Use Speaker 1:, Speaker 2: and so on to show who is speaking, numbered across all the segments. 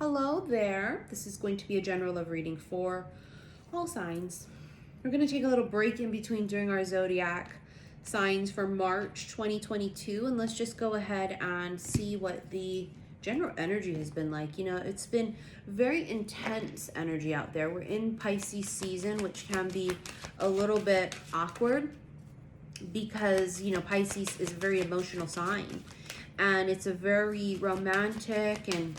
Speaker 1: Hello there. This is going to be a general love reading for all signs. We're going to take a little break in between doing our zodiac signs for March 2022, and let's just go ahead and see what the general energy has been like. You know, it's been very intense energy out there. We're in Pisces season, which can be a little bit awkward because, you know, Pisces is a very emotional sign, and it's a very romantic and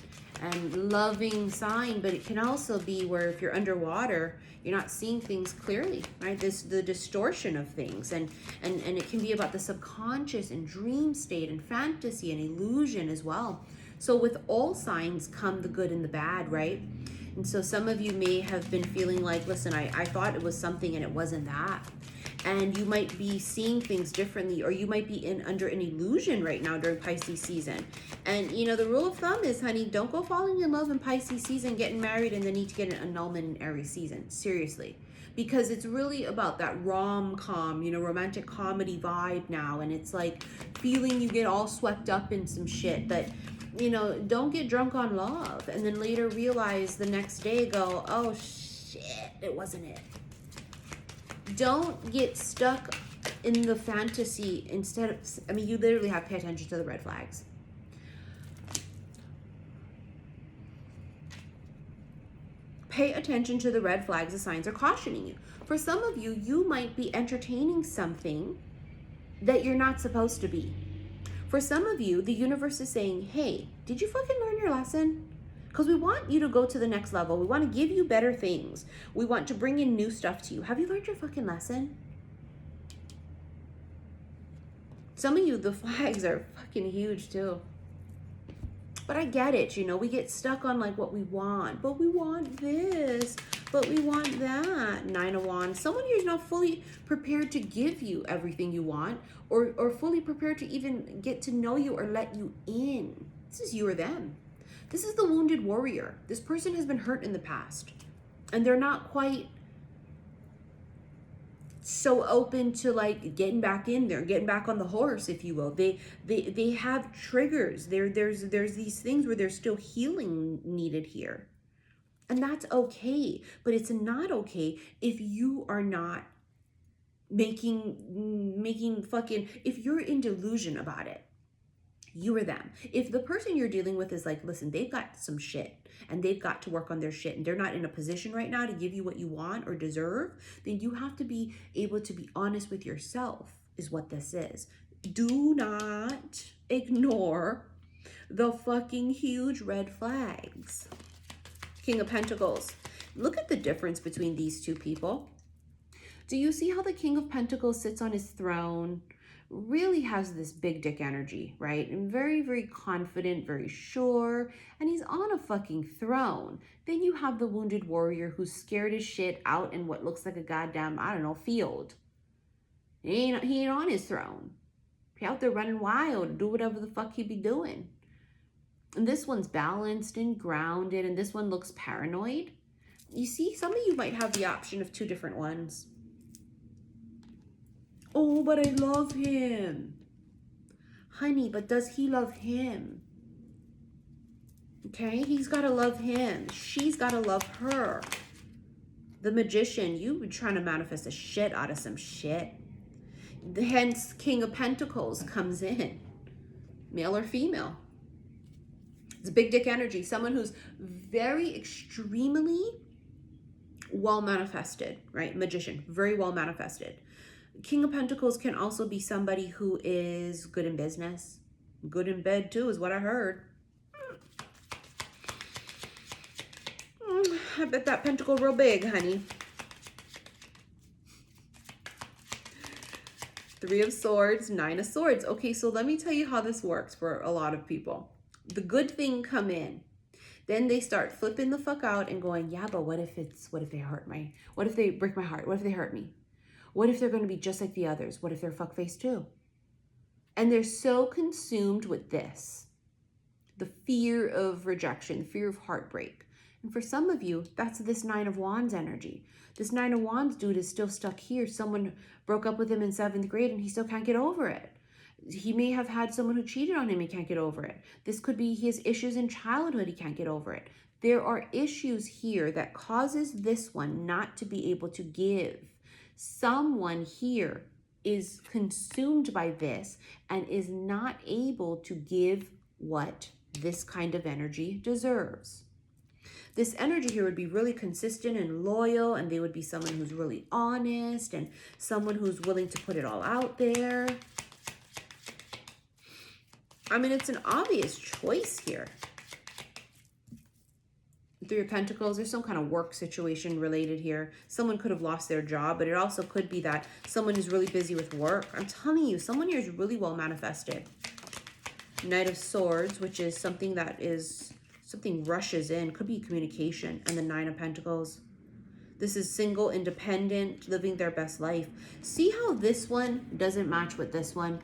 Speaker 1: loving sign, but it can also be where if you're underwater, you're not seeing things clearly, right? The distortion of things, and it can be about the subconscious and dream state and fantasy and illusion as well. So with all signs come the good and the bad, right? And so some of you may have been feeling like, listen, I thought it was something and it wasn't that. And you might be seeing things differently, or you might be under an illusion right now during Pisces season. And you know, the rule of thumb is, honey, don't go falling in love in Pisces season, getting married, and then need to get an annulment in Aries season. Seriously. Because it's really about that rom-com, you know, romantic comedy vibe now. And it's like feeling you get all swept up in some shit. But, you know, don't get drunk on love. And then later realize the next day, go, oh shit, it wasn't it. Don't get stuck in the fantasy instead of, I mean, you literally have to pay attention to the red flags. Pay attention to the red flags the signs are cautioning you. For some of you, you might be entertaining something that you're not supposed to be. For some of you, the universe is saying, hey, did you fucking learn your lesson? Because we want you to go to the next level. We want to give you better things. We want to bring in new stuff to you. Have you learned your fucking lesson? Some of you, the flags are fucking huge too. But I get it, you know, we get stuck on like what we want. But we want this, but we want that. 9 of Wands. Someone here is not fully prepared to give you everything you want, or fully prepared to even get to know you or let you in. This is you or them. This is the wounded warrior. This person has been hurt in the past, and they're not quite so open to like getting back in there, getting back on the horse, if you will. They have triggers. There's these things where there's still healing needed here. And that's okay, but it's not okay if you are not making fucking, if you're in delusion about it. You or them. If the person you're dealing with is like, listen, they've got some shit and they've got to work on their shit and they're not in a position right now to give you what you want or deserve, then you have to be able to be honest with yourself, is what this is. Do not ignore the fucking huge red flags. King of Pentacles. Look at the difference between these two people. Do you see how the King of Pentacles sits on his throne? Really has this big dick energy, right? And very, very confident, very sure, and he's on a fucking throne. Then you have the wounded warrior who's scared as shit out in what looks like a goddamn, I don't know, field. He ain't on his throne. He out there running wild, do whatever the fuck he be doing. And this one's balanced and grounded, and this one looks paranoid. You see, some of you might have the option of two different ones. Oh, but I love him. Honey, but does he love him? Okay, he's got to love him. She's got to love her. The Magician, you've been trying to manifest the shit out of some shit. Hence, King of Pentacles comes in. Male or female. It's big dick energy. Someone who's very extremely well manifested, right? Magician, very well manifested. King of Pentacles can also be somebody who is good in business. Good in bed too, is what I heard. I bet that pentacle real big, honey. 3 of Swords, 9 of Swords. Okay, so let me tell you how this works for a lot of people. The good thing come in. Then they start flipping the fuck out and going, yeah, but what if they hurt me? What if they break my heart? What if they hurt me? What if they're going to be just like the others? What if they're fuckface too? And they're so consumed with this. The fear of rejection, fear of heartbreak. And for some of you, that's this 9 of Wands energy. This 9 of Wands dude is still stuck here. Someone broke up with him in 7th grade and he still can't get over it. He may have had someone who cheated on him, he can't get over it. This could be he has issues in childhood, he can't get over it. There are issues here that causes this one not to be able to give. Someone here is consumed by this and is not able to give what this kind of energy deserves. This energy here would be really consistent and loyal, and they would be someone who's really honest and someone who's willing to put it all out there. I mean, it's an obvious choice here. Three of Pentacles, there's some kind of work situation related here. Someone could have lost their job, but it also could be that someone is really busy with work. I'm telling you, someone here is really well manifested. Knight of Swords, which is something that is, something rushes in, could be communication. And the Nine of Pentacles. This is single, independent, living their best life. See how this one doesn't match with this one?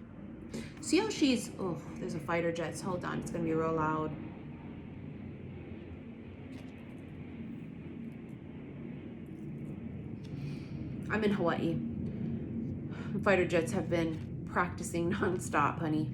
Speaker 1: See how she's, oh, there's a fighter jet. Hold on, it's gonna be real loud. I'm in Hawaii. Fighter jets have been practicing nonstop, honey.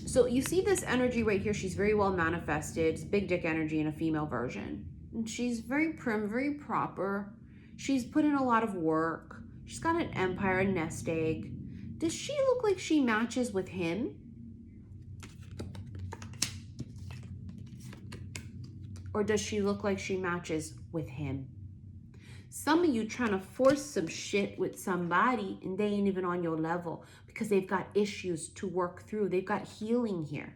Speaker 1: So you see this energy right here. She's very well manifested. It's big dick energy in a female version. And she's very prim, very proper. She's put in a lot of work. She's got an empire, a nest egg. Does she look like she matches with him? Or does she look like she matches with him? Some of you trying to force some shit with somebody and they ain't even on your level because they've got issues to work through. They've got healing here.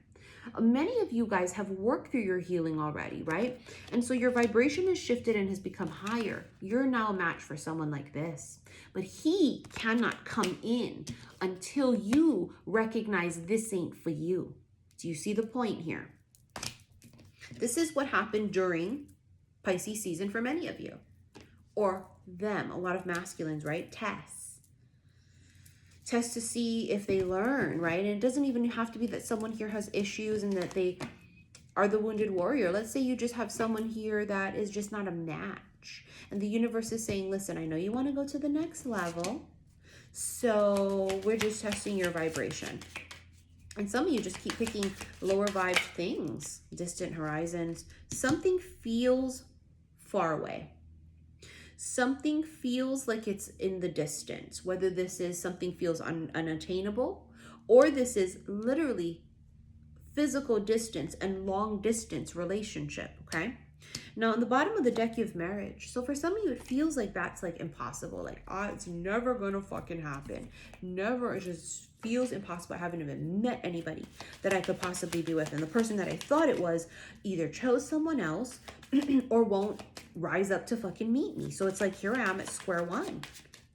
Speaker 1: Many of you guys have worked through your healing already, right? And so your vibration has shifted and has become higher. You're now a match for someone like this. But he cannot come in until you recognize this ain't for you. Do you see the point here? This is what happened during Pisces season for many of you. Or them, a lot of masculines, right? Tests to see if they learn, right? And it doesn't even have to be that someone here has issues and that they are the wounded warrior. Let's say you just have someone here that is just not a match. And the universe is saying, listen, I know you want to go to the next level. So we're just testing your vibration. And some of you just keep picking lower vibe things, distant horizons. Something feels far away. Something feels like it's in the distance, whether this is something feels unattainable, or this is literally physical distance and long distance relationship, okay? Now, on the bottom of the deck, you have marriage. So for some of you, it feels like that's like impossible. Like, it's never gonna fucking happen. Never, it just feels impossible. I haven't even met anybody that I could possibly be with. And the person that I thought it was either chose someone else or won't rise up to fucking meet me. So it's like, here I am at square one.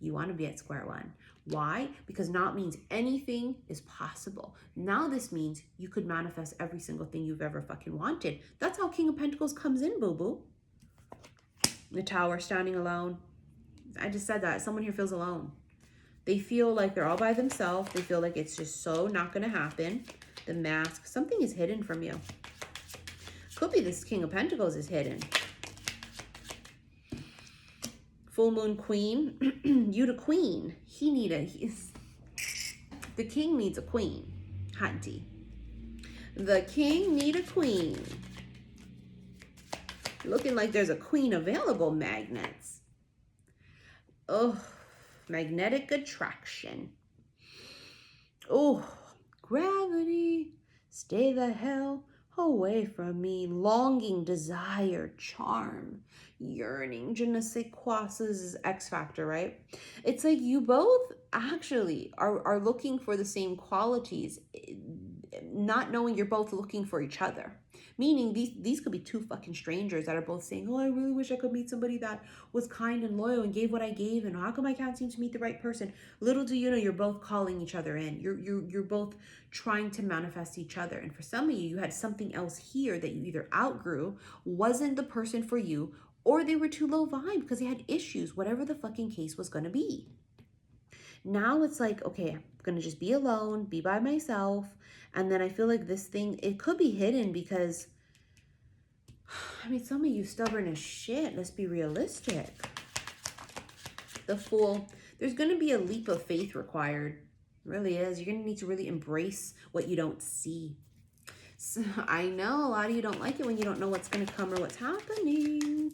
Speaker 1: You want to be at square one. Why? Because now it means anything is possible. Now this means you could manifest every single thing you've ever fucking wanted. That's how King of Pentacles comes in, boo-boo. The Tower, standing alone. I just said that. Someone here feels alone. They feel like they're all by themselves. They feel like it's just so not going to happen. The Mask. Something is hidden from you. Could be this King of Pentacles is hidden. Full Moon Queen. You the queen. The king needs a queen. Hunty. The king need a queen. Looking like there's a queen available, magnets. Oh, magnetic attraction. Oh, gravity. Stay the hell away from me. Longing, desire, charm, yearning, je ne sais quoi. So this is X Factor, right? It's like you both actually are looking for the same qualities, not knowing you're both looking for each other. Meaning these could be two fucking strangers that are both saying, oh, I really wish I could meet somebody that was kind and loyal and gave what I gave, and how come I can't seem to meet the right person? Little do you know, you're both calling each other in. You're both trying to manifest each other. And for some of you, you had something else here that you either outgrew, wasn't the person for you, or they were too low vibe because they had issues, whatever the fucking case was going to be. Now it's like, okay, I'm going to just be alone, be by myself. And then I feel like this thing, it could be hidden because, I mean, some of you stubborn as shit. Let's be realistic. The Fool. There's going to be a leap of faith required. It really is. You're going to need to really embrace what you don't see. So, I know a lot of you don't like it when you don't know what's going to come or what's happening.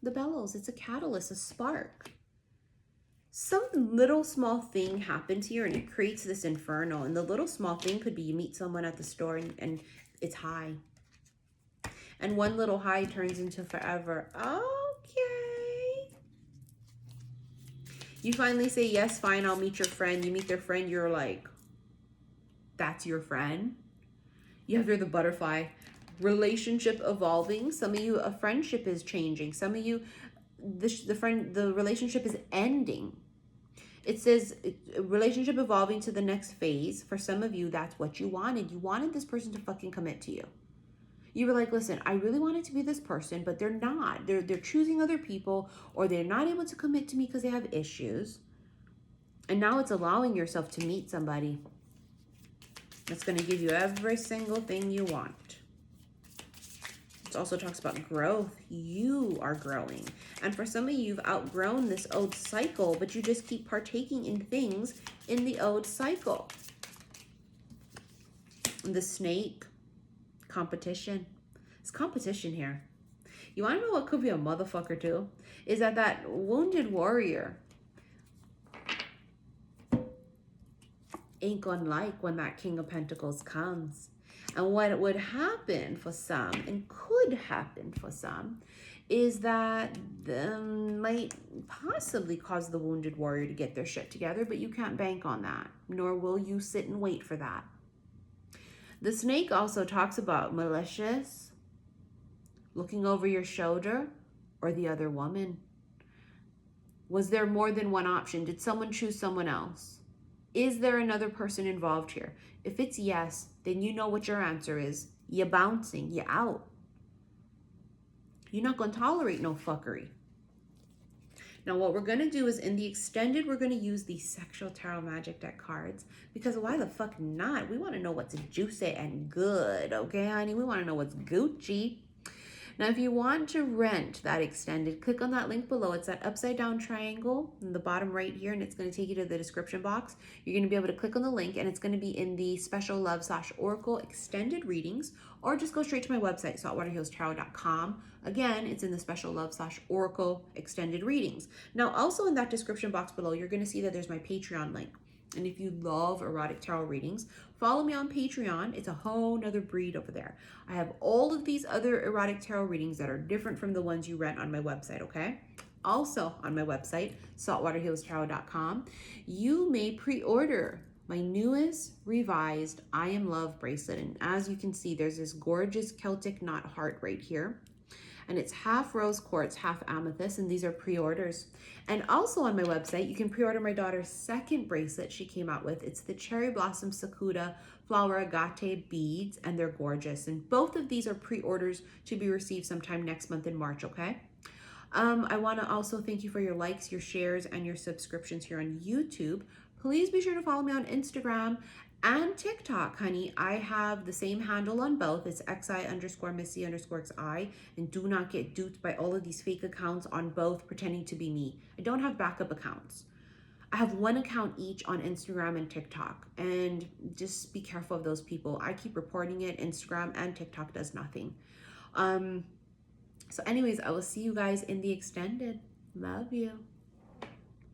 Speaker 1: The bellows, it's a catalyst, a spark. Some little small thing happens here and it creates this inferno. And the little small thing could be you meet someone at the store and it's high. And one little high turns into forever. Okay. You finally say, yes, fine, I'll meet your friend. You meet their friend, you're like, that's your friend? You have here the butterfly. Relationship evolving. Some of you, a friendship is changing. Some of you, the relationship is ending. It says relationship evolving to the next phase. For some of you, that's what you wanted. You wanted this person to fucking commit to you. You were like, listen, I really wanted to be this person, but they're not. They're choosing other people, or they're not able to commit to me because they have issues. And now it's allowing yourself to meet somebody that's going to give you every single thing you want. It also talks about growth. You are growing. And for some of you, you've outgrown this old cycle, but you just keep partaking in things in the old cycle. The snake, competition. It's competition here. You want to know what could be a motherfucker too? Is that wounded warrior ain't gonna like when that King of Pentacles comes. And what would happen for some, and could happen for some, is that might possibly cause the wounded warrior to get their shit together, but you can't bank on that, nor will you sit and wait for that. The snake also talks about malicious, looking over your shoulder, or the other woman. Was there more than one option? Did someone choose someone else? Is there another person involved here? If it's yes, then you know what your answer is. You're bouncing, you're out. You're not going to tolerate no fuckery. Now what we're going to do is in the extended, we're going to use the Sexual Tarot Magic Deck cards, because why the fuck not? We want to know what's juicy and good, okay, honey? We want to know what's Gucci. Now, if you want to rent that extended, click on that link below. It's that upside down triangle in the bottom right here, and it's going to take you to the description box. You're going to be able to click on the link, and it's going to be in the Special Love / Oracle extended readings, or just go straight to my website, saltwaterhealstarot.com. Again, it's in the Special Love / Oracle extended readings. Now, also in that description box below, you're going to see that there's my Patreon link. And if you love erotic tarot readings, follow me on Patreon. It's a whole nother breed over there. I have all of these other erotic tarot readings that are different from the ones you rent on my website, okay? Also on my website, saltwaterhealstarot.com, you may pre-order my newest revised I Am Love bracelet. And as you can see, there's this gorgeous Celtic knot heart right here. And it's half rose quartz, half amethyst, and these are pre-orders. And also on my website, you can pre-order my daughter's second bracelet she came out with. It's the Cherry Blossom Sakura Flower Agate beads, and they're gorgeous. And both of these are pre-orders to be received sometime next month in March, okay? I want to also thank you for your likes, your shares, and your subscriptions here on YouTube. Please be sure to follow me on Instagram and TikTok, honey. I have the same handle on both. It's xi_missy_xi. And do not get duped by all of these fake accounts on both pretending to be me. I don't have backup accounts. I have one account each on Instagram and TikTok. And just be careful of those people. I keep reporting it. Instagram and TikTok does nothing. So anyways, I will see you guys in the extended. Love you.